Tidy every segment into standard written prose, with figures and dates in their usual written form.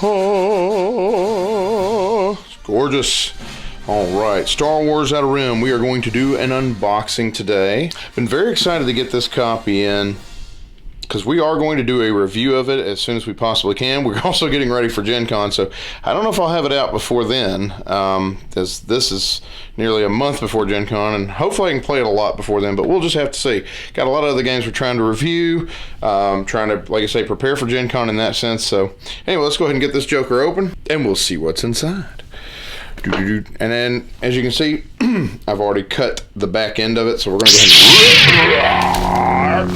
Oh, it's gorgeous. All right, Star Wars Outer Rim. We are going to do an unboxing today. Been very excited to get this copy in because we are going to do a review of it as soon as we possibly can. We're also getting ready for Gen Con, so I don't know if I'll have it out before then. This is nearly a month before Gen Con, and hopefully I can play it a lot before then, but we'll just have to see. Got a lot of other games we're trying to review, trying to, like I say, prepare for Gen Con in that sense. So anyway, let's go ahead and get this joker open, and we'll see what's inside. And then, as you can see, I've already cut the back end of it, so we're going to go ahead and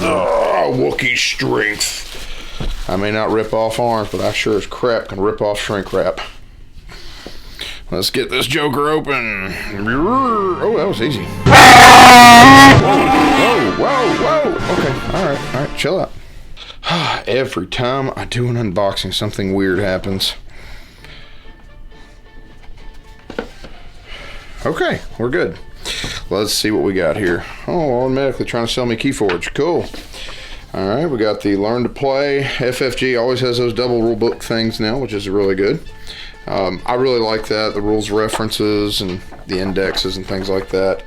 Wookiee strength. I may not rip off arms, but I sure as crap can rip off shrink wrap. Let's get this joker open. Oh, that was easy. Whoa. Okay, all right, chill out. Every time I do an unboxing, something weird happens. Okay, we're good. Let's see what we got here. Oh, automatically trying to sell me Keyforge. Cool. All right, we got the Learn to Play. FFG always has those double rule book things now, which is really good. I really like that, the rules references and the indexes and things like that.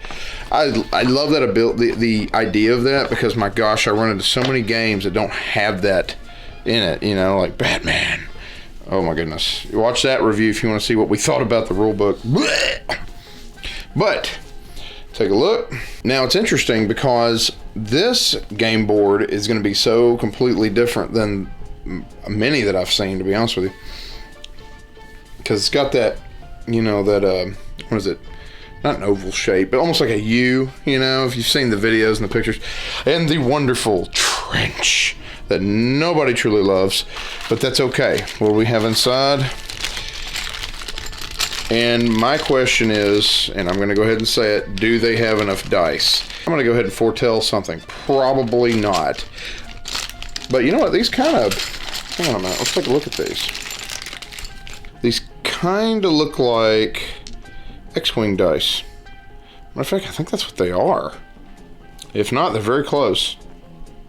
I love that the idea of that, because my gosh, I run into so many games that don't have that in it, you know, like Batman. Oh my goodness. Watch that review if you want to see what we thought about the rule book. But take a look. Now it's interesting because this game board is going to be so completely different than many that I've seen, to be honest with you. Because it's got that, you know, that, what is it? Not an oval shape, but almost like a U, you know, if you've seen the videos and the pictures. And the wonderful trench that nobody truly loves, but that's okay. What do we have inside? And my question is, and I'm going to go ahead and say it, do they have enough dice? I'm going to go ahead and foretell something. Probably not. But you know what? These kind of... Hang on a minute. Let's take a look at these. These kind of look like X-Wing dice. Matter of fact, I think that's what they are. If not, they're very close.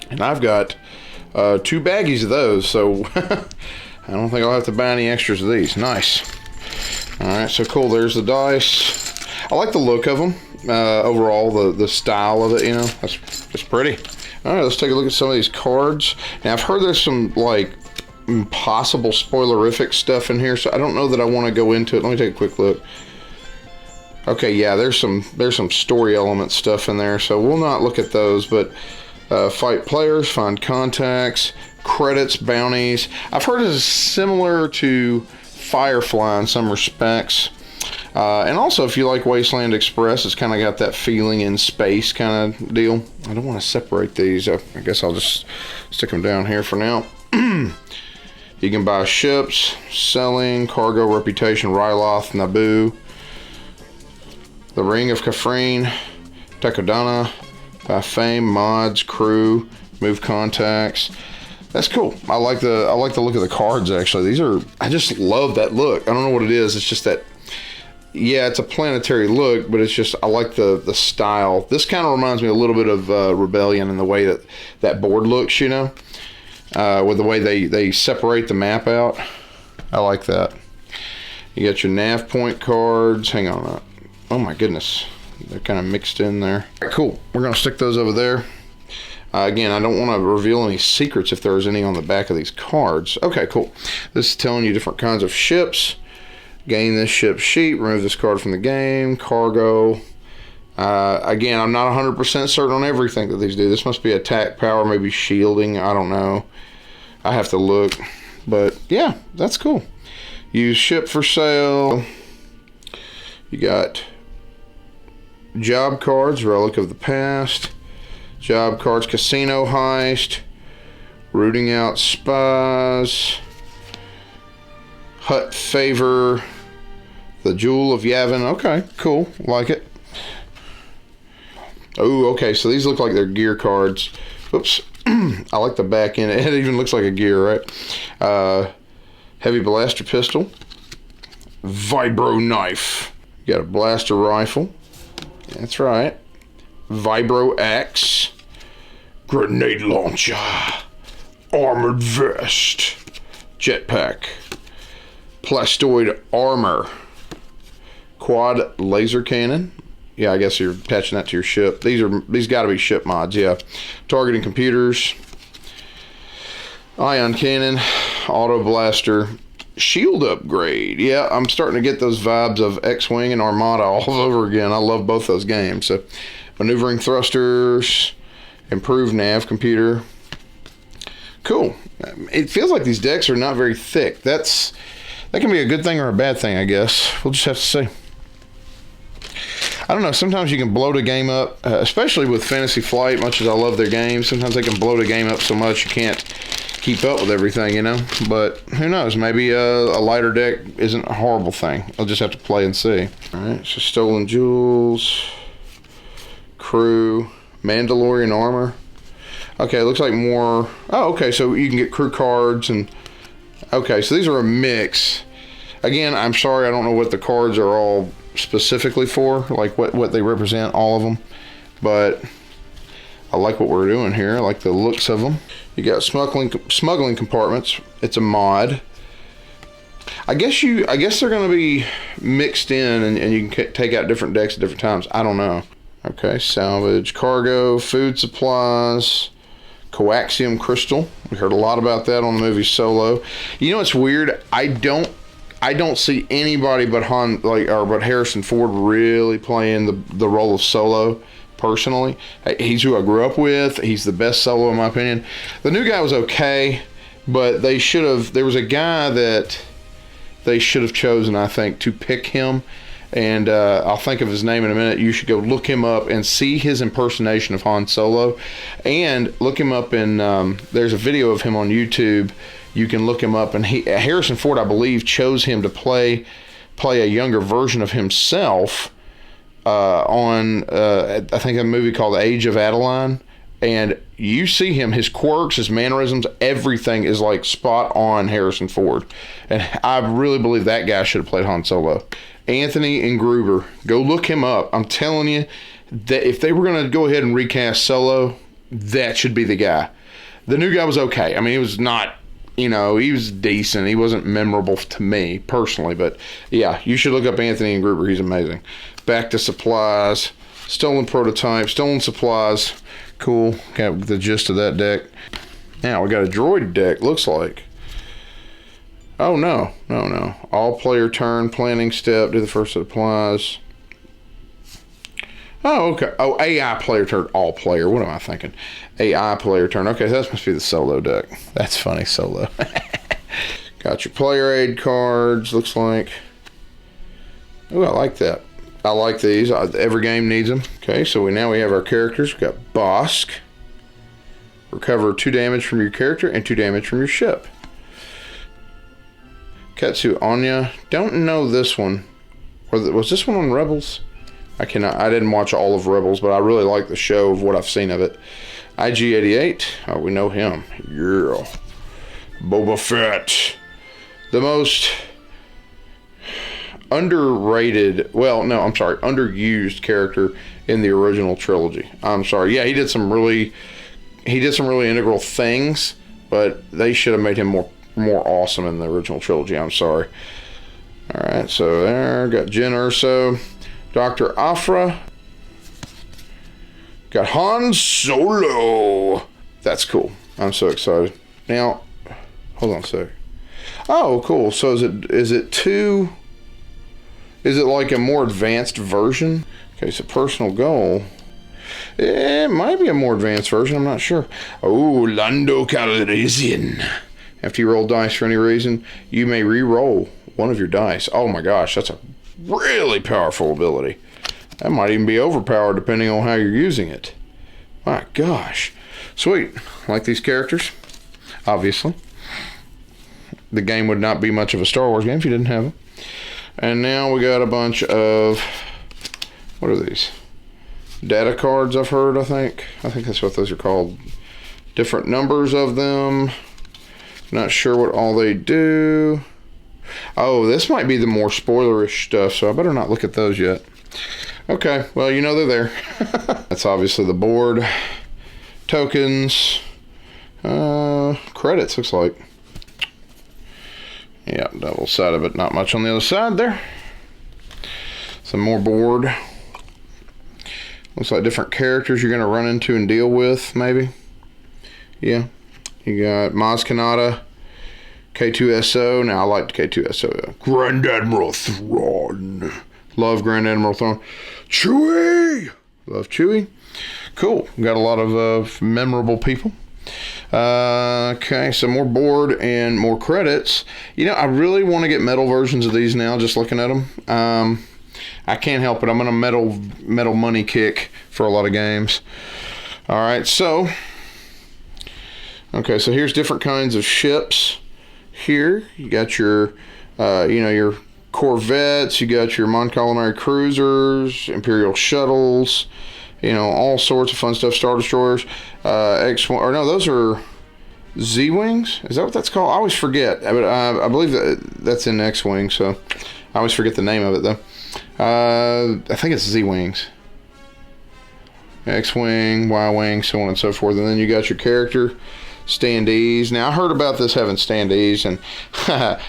And I've got 2 baggies of those, so I don't think I'll have to buy any extras of these. Nice. Alright, so cool, there's the dice. I like the look of them. Overall, the style of it, you know, that's pretty. Alright, let's take a look at some of these cards. Now, I've heard there's some, like, possible spoilerific stuff in here, so I don't know that I want to go into it. Let me take a quick look. Okay, yeah, there's some story element stuff in there, so we'll not look at those, but fight players, find contacts, credits, bounties. I've heard it's similar to Firefly in some respects, and also if you like Wasteland Express, it's kind of got that feeling in space kind of deal. I don't want to separate these. I guess I'll just stick them down here for now. You can buy ships, selling, cargo, reputation, Ryloth, Naboo, the Ring of Kafrene, Takodana, buy fame, mods, crew, move contacts. That's cool. I like the look of the cards, actually. I just love that look. I don't know what it is. It's just that, yeah, it's a planetary look, but it's just, I like the style. This kind of reminds me a little bit of Rebellion in the way that board looks, you know, with the way they separate the map out. I like that. You got your nav point cards. Hang on. Oh my goodness. They're kind of mixed in there. All right, cool. We're going to stick those over there. Again, I don't want to reveal any secrets if there's any on the back of these cards. Okay, cool. This is telling you different kinds of ships. Gain this ship sheet. Remove this card from the game. Cargo. Again, I'm not 100% certain on everything that these do. This must be attack power, maybe shielding. I don't know. I have to look. But, yeah, that's cool. Use ship for sale. You got job cards, relic of the past. Job cards, casino heist, rooting out spies, hut favor, the jewel of Yavin. Okay, cool, like it. Oh, okay, so these look like they're gear cards. Oops, I like the back end. It even looks like a gear, right? Heavy blaster pistol, vibro knife. You got a blaster rifle. That's right. Vibro axe, grenade launcher, armored vest, jetpack, Plastoid armor. Quad laser cannon. Yeah, I guess you're attaching that to your ship. These got to be ship mods, yeah. Targeting computers. Ion cannon. Auto blaster. Shield upgrade. Yeah, I'm starting to get those vibes of X-Wing and Armada all over again. I love both those games. So, maneuvering thrusters. Improved nav computer. Cool. It feels like these decks are not very thick. That can be a good thing or a bad thing, I guess. We'll just have to see. I don't know. Sometimes you can bloat a game up, especially with Fantasy Flight, much as I love their games. Sometimes they can bloat a game up so much you can't keep up with everything, you know? But who knows? Maybe a lighter deck isn't a horrible thing. I'll just have to play and see. All right, so Stolen Jewels, Crew, Mandalorian Armor. Okay, it looks like more... Oh, okay, so you can get crew cards and... Okay, so these are a mix. Again, I'm sorry, I don't know what the cards are all specifically for, like what they represent, all of them. But I like what we're doing here. I like the looks of them. You got smuggling compartments. It's a mod. I guess they're going to be mixed in, and you can take out different decks at different times. I don't know. Okay, salvage, cargo, food supplies, coaxium crystal. We heard a lot about that on the movie Solo. You know what's weird? I don't see anybody but Harrison Ford really playing the role of Solo. Personally, he's who I grew up with. He's the best Solo in my opinion. The new guy was okay, but they should have. There was a guy that they should have chosen, I think, to pick him. And I'll think of his name in a minute. You should go look him up and see his impersonation of Han Solo, and look him up in. There's a video of him on YouTube. You can look him up, and Harrison Ford, I believe, chose him to play a younger version of himself on I think a movie called Age of Adeline. And you see him, his quirks, his mannerisms, everything is like spot on Harrison Ford. And I really believe that guy should have played Han Solo. Anthony and Gruber. Go look him up. I'm telling you that if they were going to go ahead and recast Solo, that should be the guy. The new guy was okay. I mean, he was not, he was decent. He wasn't memorable to me personally. But yeah, you should look up Anthony and Gruber. He's amazing. Back to supplies. Stolen prototype. Stolen supplies. Cool. Got the gist of that deck. Now we got a droid deck, looks like. Oh, no. All player turn, planning step, do the first that applies. Oh, okay. Oh, AI player turn, all player. What am I thinking? AI player turn. Okay, that must be the Solo deck. That's funny, Solo. Got your player aid cards, looks like. Oh, I like that. I like these. Every game needs them. Okay, so now we have our characters. We've got Bosk. Recover 2 damage from your character and 2 damage from your ship. Katsu Anya. Don't know this one. Was this one on Rebels? I didn't watch all of Rebels, but I really like the show of what I've seen of it. IG-88. Oh, we know him. Yeah. Boba Fett. The most underused character in the original trilogy. I'm sorry. Yeah, he did some really integral things, but they should have made him more awesome in the original trilogy. I'm sorry. All right, so there, got Jyn Erso, Dr. Afra, got Han Solo. That's cool. I'm so excited. Now, hold on a sec. Oh, cool. So is it like a more advanced version? Okay, so personal goal. It might be a more advanced version. I'm not sure. Oh, Lando Calrissian. After you roll dice for any reason, you may re-roll one of your dice. Oh my gosh, that's a really powerful ability. That might even be overpowered depending on how you're using it. My gosh. Sweet. Like these characters, obviously. The game would not be much of a Star Wars game if you didn't have them. And now we got a bunch of, what are these? Data cards, I've heard, I think. I think that's what those are called. Different numbers of them. Not sure what all they do. Oh, this might be the more spoilerish stuff, so I better not look at those yet. Okay, well, they're there. That's obviously the board. Tokens. Credits, looks like. Yeah, double sided, but not much on the other side there. Some more board. Looks like different characters you're going to run into and deal with, maybe. Yeah. You got Maz Kanata, K2SO. Now, I like K2SO. Grand Admiral Thrawn. Love Grand Admiral Thrawn. Chewie! Love Chewie. Cool. Got a lot of memorable people. Okay, some more board and more credits. You know, I really want to get metal versions of these now, just looking at them. I can't help it. I'm on a metal money kick for a lot of games. All right, so here's different kinds of ships. Here you got your, your corvettes. You got your Mon Calamari cruisers, Imperial shuttles. All sorts of fun stuff. Star destroyers, those are Z-wings. Is that what that's called? I always forget. But I believe that's in X-wing. So I always forget the name of it though. I think it's Z-wings. X-wing, Y-wing, so on and so forth. And then you got your character standees. Now I heard about this having standees, and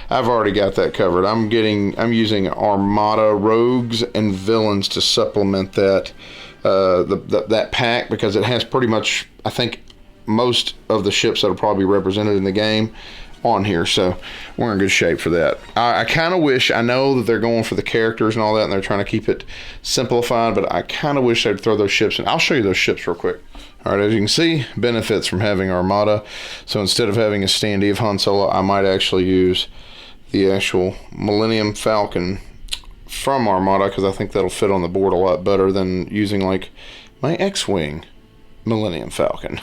I've already got that covered. I'm using Armada rogues and villains to supplement that that pack, because it has pretty much, I think, most of the ships that will probably be represented in the game on here, so we're in good shape for that. I kind of wish, I know that they're going for the characters and all that, and they're trying to keep it simplified, but I kind of wish they'd throw those ships in. I'll show you those ships real quick. All right, as you can see, benefits from having Armada. So instead of having a standee of Han Solo, I might actually use the actual Millennium Falcon from Armada, because I think that'll fit on the board a lot better than using like my X-Wing Millennium Falcon.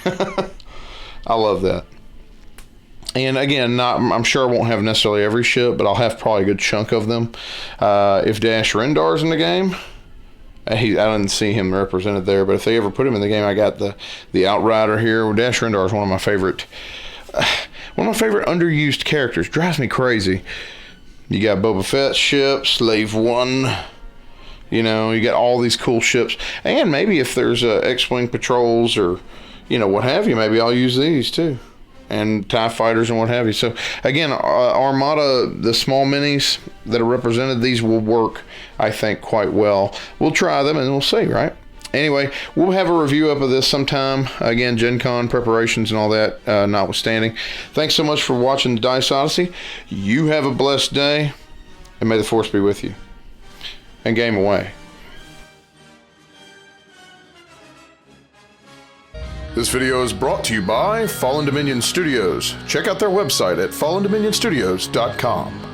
I love that. And again, I'm sure I won't have necessarily every ship, but I'll have probably a good chunk of them. If Dash Rendar's in the game, I didn't see him represented there, but if they ever put him in the game, I got the Outrider here. Dash Rendar is one of my favorite underused characters. Drives me crazy. You got Boba Fett ship, Slave One. You got all these cool ships. And maybe if there's X-Wing patrols or, what have you, maybe I'll use these too. And TIE fighters and what have you. So, again, Armada, the small minis that are represented, these will work, I think, quite well. We'll try them and we'll see, right? Anyway, we'll have a review up of this sometime. Again, Gen Con preparations and all that notwithstanding. Thanks so much for watching the Dice Odyssey. You have a blessed day, and may the Force be with you. And game away. This video is brought to you by Fallen Dominion Studios. Check out their website at fallendominionstudios.com.